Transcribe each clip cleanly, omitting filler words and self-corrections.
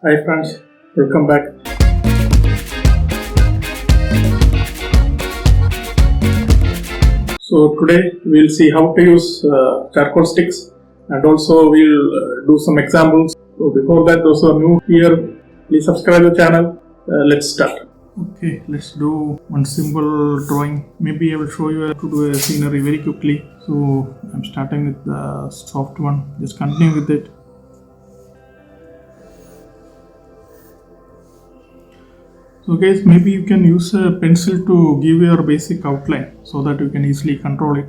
Hi friends, welcome back. So today we'll see how to use charcoal sticks and also we'll do some examples. So before that, those who are new here, please subscribe the channel. Let's start. Okay, let's do one simple drawing. Maybe I will show you how to do a scenery very quickly. So I'm starting with the soft one. Just continue with it. So guys, maybe you can use a pencil to give your basic outline so that you can easily control it.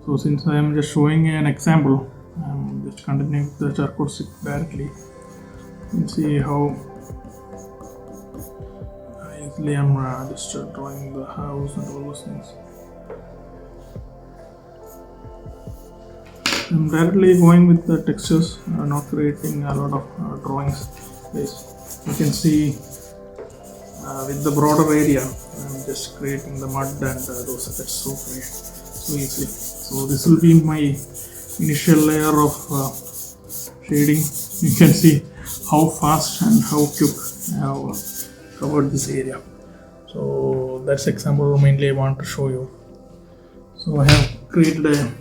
So since I am just showing an example, I'm just continuing with the charcoal stick directly. You can see how easily I'm just drawing the house and all those things. I'm directly going with the textures, not creating a lot of drawings. Guys, you can see with the broader area, I'm just creating the mud and those effects so easily. So this will be my initial layer of shading. You can see how fast and how quick I have covered this area. So that's example mainly I want to show you. So I have created a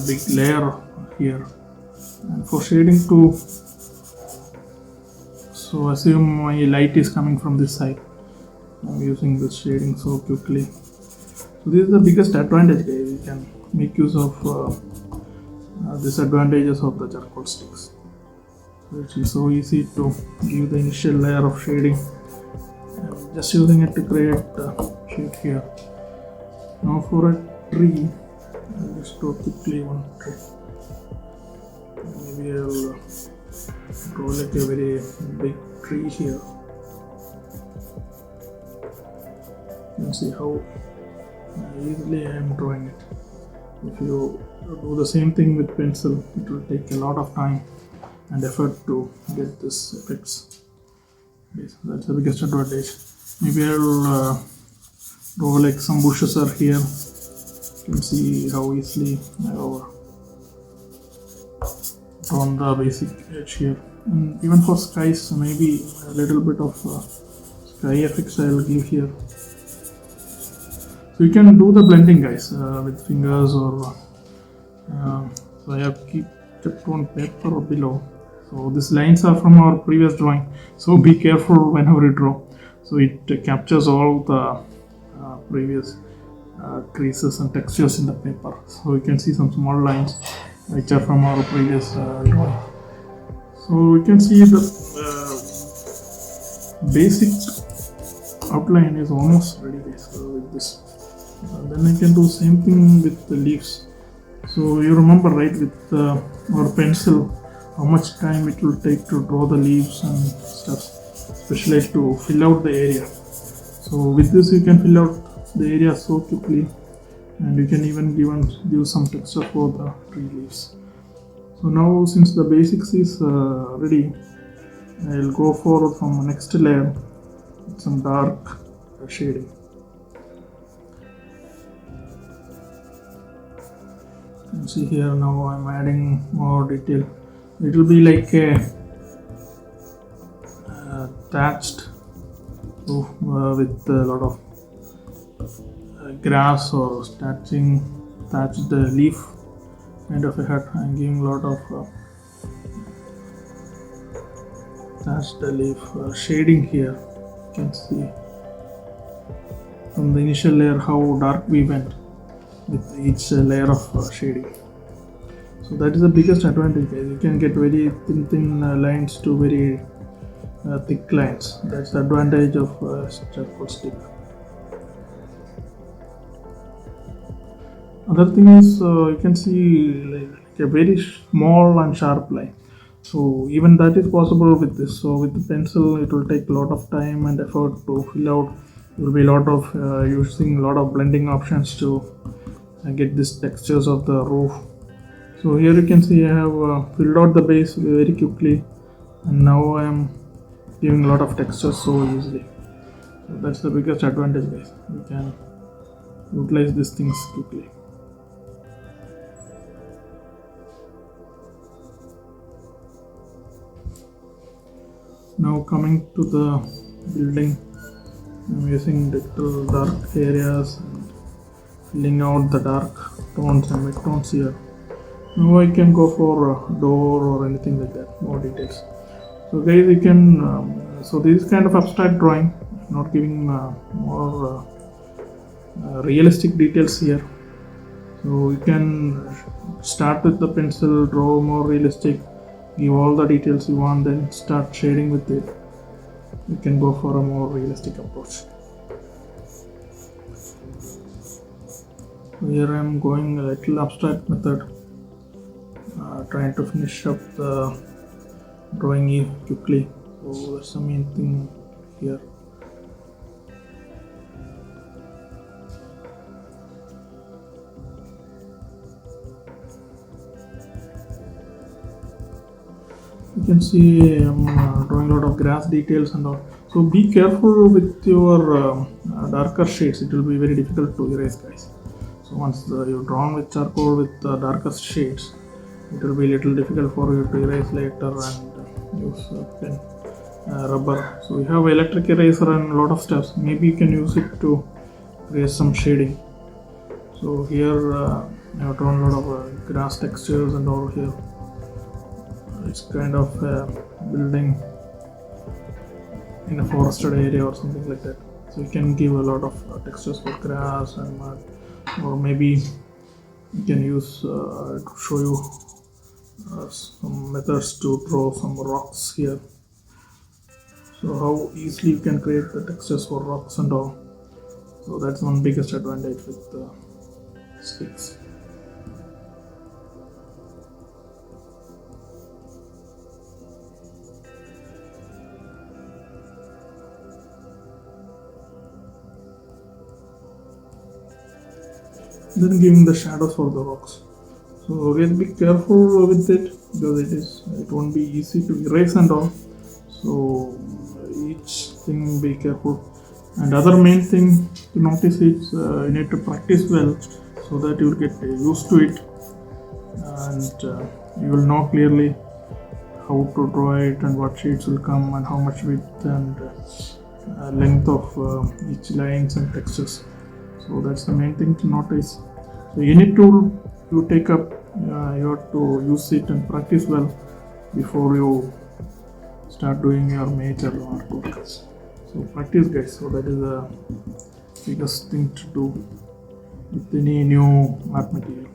big layer here, and for shading to, so assume my light is coming from this side. I'm using this shading so quickly. So this is the biggest advantage, guys. You can make use of disadvantages of the charcoal sticks. It is so easy to give the initial layer of shading. I'm just using it to create shade here. Now for a tree, I'll just draw quickly one tree. Maybe I'll draw like a very big tree here. You can see how easily I am drawing it. If you do the same thing with pencil, it will take a lot of time and effort to get this effects. Yes, that's the biggest advantage. Maybe I will draw like some bushes are here. You can see how easily I have drawn the basic edge here. And even for skies, maybe a little bit of sky effects I will give here. So you can do the blending, guys, with fingers or so I have kept on paper below. So these lines are from our previous drawing, so be careful whenever you draw. So it captures all the previous creases and textures in the paper. So you can see some small lines which are from our previous drawing. So you can see the basic outline is almost ready, guys, with this. Then I can do same thing with the leaves. So you remember, right, with our pencil, how much time it will take to draw the leaves and stuff, especially to fill out the area. So with this you can fill out the area so quickly, and you can even give some texture for the tree leaves. So now since the basics is ready, I'll go forward from the next layer with some dark shading. You can see here now I'm adding more detail. It will be like a thatched roof with a lot of grass or thatched leaf kind of a hut. I'm giving a lot of thatched leaf shading here. You can see from the initial layer how dark we went with each layer of shading. So that is the biggest advantage, guys. You can get very thin lines to very thick lines. That's the advantage of charcoal stick. Other thing is you can see like a very small and sharp line. So even that is possible with this. So with the pencil, it will take a lot of time and effort to fill out. There will be a lot of using a lot of blending options to get these textures of the roof. So here you can see I have filled out the base very quickly, and now I am giving a lot of textures so easily. So that's the biggest advantage, guys. You can utilize these things quickly. Now coming to the building, I'm using little dark areas and filling out the dark tones and mid tones here. Now I can go for a door or anything like that, more details. So guys, you can so this is kind of abstract drawing, not giving more realistic details here. So you can start with the pencil, draw more realistic, give all the details you want, then start shading with it. You can go for a more realistic approach. Here I am going a little abstract method, trying to finish up the drawing quickly. So that's the main thing here. You can see I'm drawing a lot of grass details and all. So be careful with your darker shades. It will be very difficult to erase, guys. So once you've drawn with charcoal with darkest shades, it will be a little difficult for you to erase later and use pen, rubber. So we have electric eraser and a lot of steps. Maybe you can use it to create some shading. So here I have drawn a lot of grass textures and all here. It's kind of a building in a forested area or something like that. So you can give a lot of textures for grass and mud, or maybe you can use to show you some methods to draw some rocks here. So how easily you can create the textures for rocks and all. So that's one biggest advantage with sticks. Then giving the shadows for the rocks. So again, be careful with it, because it won't be easy to erase and all. So each thing be careful. And other main thing to notice is you need to practice well, so that you will get used to it, and you will know clearly how to draw it and what shades will come and how much width and length of each lines and textures. So that's the main thing to notice. So any tool you take up, you have to use it and practice well before you start doing your major artwork. So practice, guys. So that is the biggest thing to do with any new art material.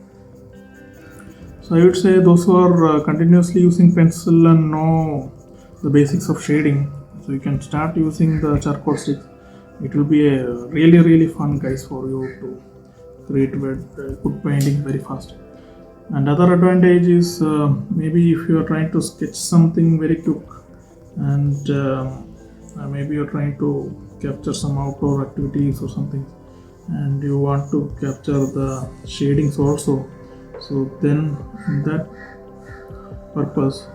So I would say those who are continuously using pencil and know the basics of shading, so you can start using the charcoal stick. It will be a really fun, guys, for you to create good painting very fast. And other advantage is maybe if you are trying to sketch something very quick, and maybe you're trying to capture some outdoor activities or something, and you want to capture the shadings also. So then in that purpose,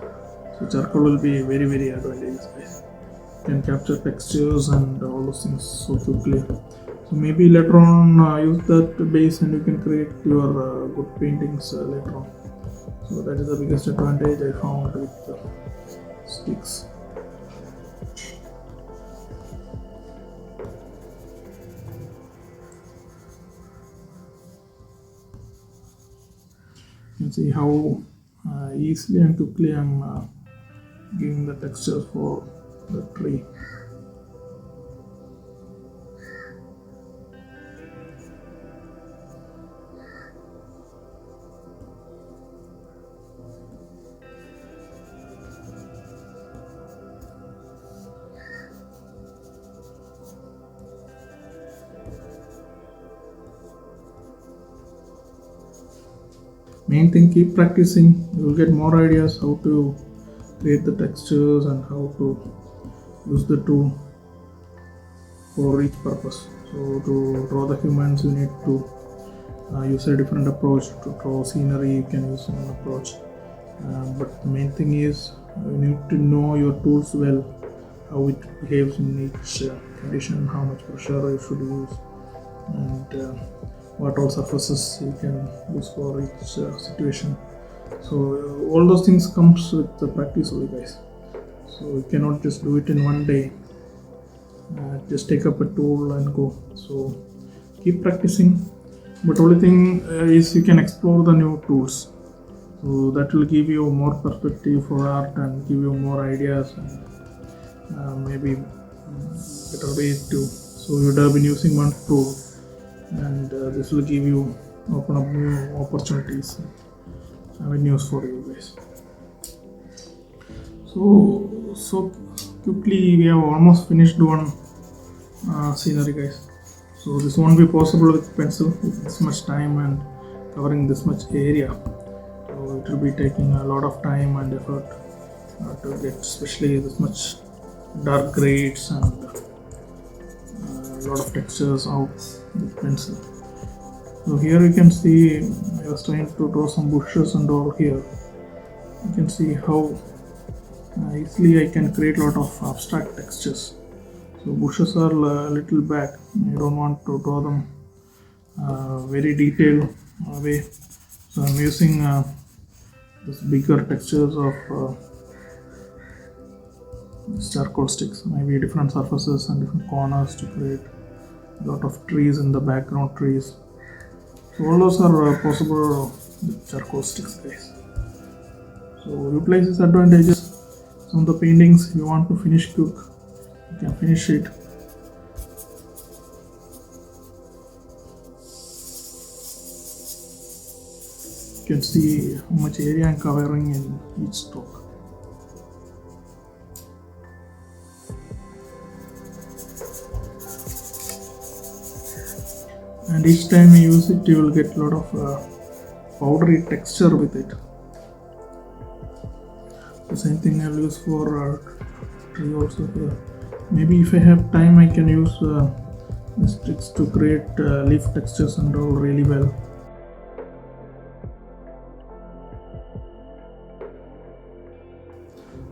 so charcoal will be very advantageous, guys. You can capture textures and all those things so quickly. So maybe later on use that base and you can create your good paintings later on. So that is the biggest advantage I found with the sticks. You can see how easily and quickly I'm giving the textures for the tree. Main thing, keep practicing. You will get more ideas how to create the textures and how to use the tool for each purpose. So to draw the humans, you need to use a different approach. To draw scenery, you can use one approach, but the main thing is you need to know your tools well, how it behaves in each condition, how much pressure you should use, and what all surfaces you can use for each situation. So all those things comes with the practice only, guys. so you cannot just do it in one day. Just take up a tool and go. So keep practicing, but only thing is you can explore the new tools, so that will give you more perspective for art and give you more ideas and maybe better ways to. So you would have been using one tool, and this will give you open up new opportunities, avenues for you guys. So quickly we have almost finished one scenery, guys. So this won't be possible with pencil with this much time and covering this much area. So it will be taking a lot of time and effort to get especially this much dark grades and a lot of textures out with pencil. So here you can see I was trying to draw some bushes and all here. You can see how easily I can create a lot of abstract textures. So bushes are a little back. I don't want to draw them very detailed way. So I'm using this bigger textures of charcoal sticks, maybe different surfaces and different corners to create a lot of trees in the background trees. So all those are possible with charcoal sticks, guys. So utilize these advantages. Some of the paintings, if you want to finish quick, you can finish it. You can see how much area I'm covering in each stroke. And each time you use it, you will get a lot of powdery texture with it. The same thing I'll use for tree also here. Maybe if I have time, I can use the sticks to create leaf textures and all really well.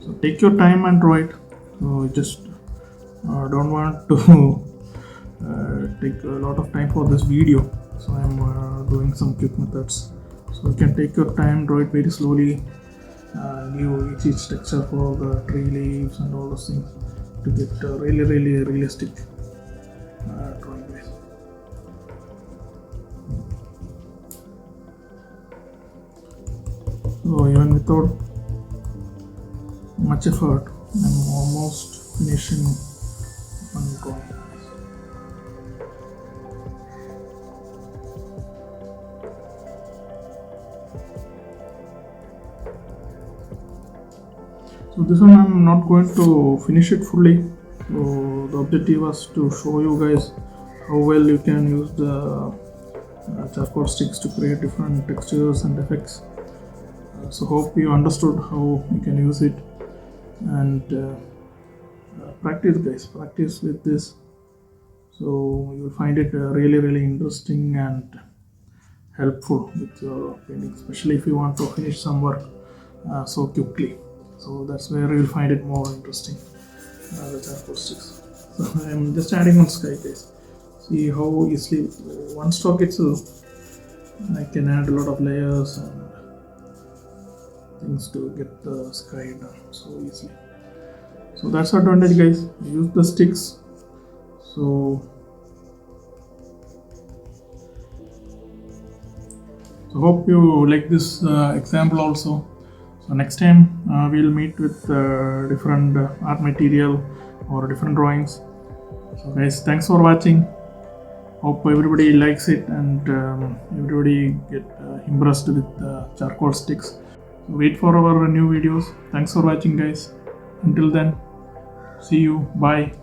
So take your time and draw it. So just don't want to take a lot of time for this video, so I'm doing some quick methods. So you can take your time, draw it very slowly, give each texture for the tree leaves and all those things to get really realistic drawing. So even without much effort, I'm almost finishing one drawing. So this one I'm not going to finish it fully. So the objective was to show you guys how well you can use the charcoal sticks to create different textures and effects. So hope you understood how you can use it, and practice, guys. Practice with this. So you will find it really interesting and helpful with your painting, especially if you want to finish some work so quickly. So that's where you'll find it more interesting, the charcoal sticks. So I'm just adding one sky, guys. See how easily one stroke itself I can add a lot of layers and things to get the sky done so easily. So that's the advantage, guys. Use the sticks. So hope you like this example also. So next time we'll meet with different art material or different drawings. So guys, thanks for watching. Hope everybody likes it and everybody get impressed with charcoal sticks. So wait for our new videos. Thanks for watching, guys. Until then, see you. Bye.